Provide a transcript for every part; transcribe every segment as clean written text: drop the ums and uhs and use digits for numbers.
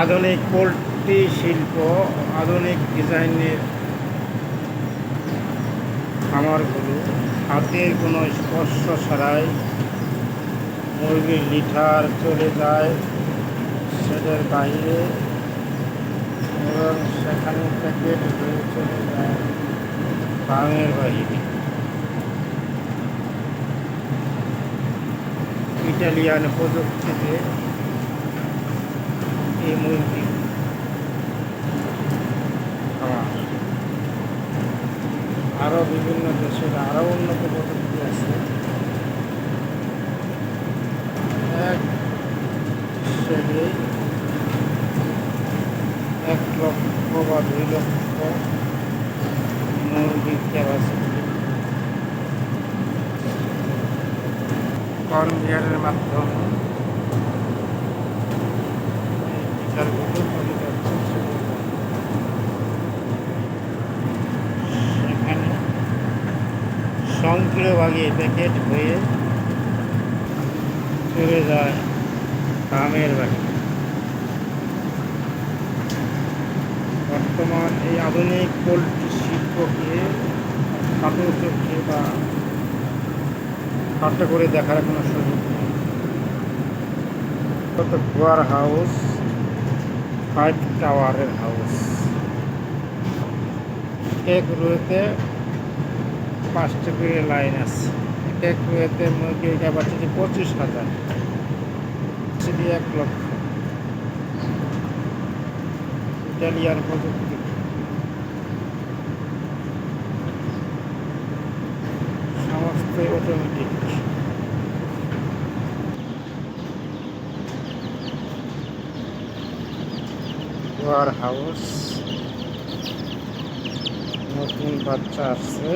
আধুনিক পোলট্রি শিল্প, আধুনিক ডিজাইনের খামারগুলো হাতের কোনো স্পর্শ ছাড়াই মুরগির লিটার চলে যায় সেটার বাইরে এবং সেখানে প্যাকেট হয়ে চলে যায় ফার্মের বাইরে। ইটালিয়ান প্রযুক্তিতে এই মুরগি খামার, আরও বিভিন্ন দেশের আরও উন্নত প্রযুক্তি আছে। এক শেডে 1 লক্ষ বা 2 লক্ষ মুরগির ক্যাপাসিটি কনভেয়ারের মাধ্যমে লিটারগুলো চলে যাচ্ছে। সেখানে সংকীর্ণভাগে প্যাকেট হয়ে চলে যায় ফার্মের বাড়ি। বর্তমান এই আধুনিক পোলট্রি শিল্পকে খাটো চোখে বা খাটো করে দেখার কোনো সুযোগ নেই। কত গোয়ার হাউস, 5 টাওয়ারের হাউস, এক রোতে 5টা করে লাইন আছে। এক রোতে মুরগির ক্যাপাসিটি 25,000, 1 লক্ষ। ইটালিয়ান প্রযুক্তি, সমস্ত অটোমেটিক। গোয়ার হাউস, নতুন বাচ্চা আসছে,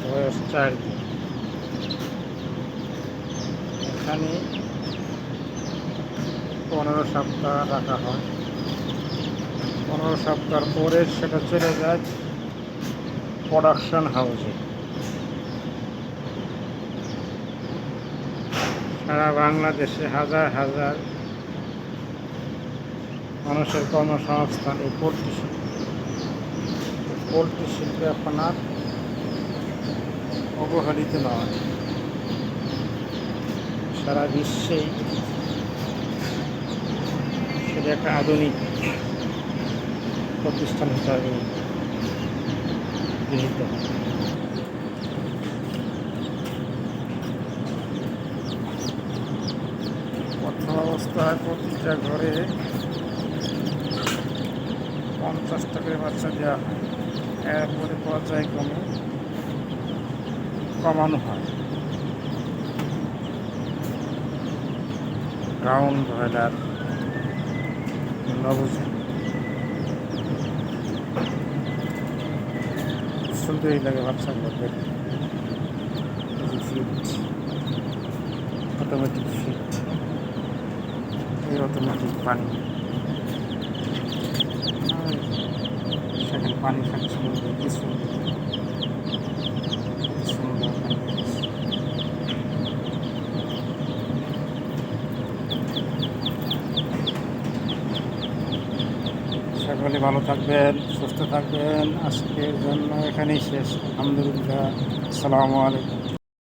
বয়স 4 দিন। এখানে 15 সপ্তাহ রাখা হয়। 15 সপ্তাহ পরে সেটা চলে যায় প্রোডাকশন হাউসে। সারা বাংলাদেশে হাজার হাজার মানুষের কর্মসংস্থান এই পোলট্রি শিল্প। পোলট্রি শিল্প এখন আর অবহেলিত নয়, সারা বিশ্বেই সেটা একটা আধুনিক প্রতিষ্ঠান হিসাবে গৃহীত হয়। প্রথম অবস্থায় প্রতিটা ঘরে 50টা করে বাচ্চা দেওয়া হয়, এরপরে পর্যায়ক্রমে কমানো হয়। ব্রাউন ব্রয়লার, নবজাত, সুন্দরই লাগে বাচ্চাগুলো দেখতে। ফিট, অটোমেটিক ফিট, এই অটোমেটিক পানি, সেখানে পানি খাচ্ছে কি সুন্দর সুন্দর। সকলে ভালো থাকবেন, সুস্থ থাকবেন। আজকের জন্য এখানেই শেষ। আলহামদুলিল্লাহ, আসসালামু আলাইকুম।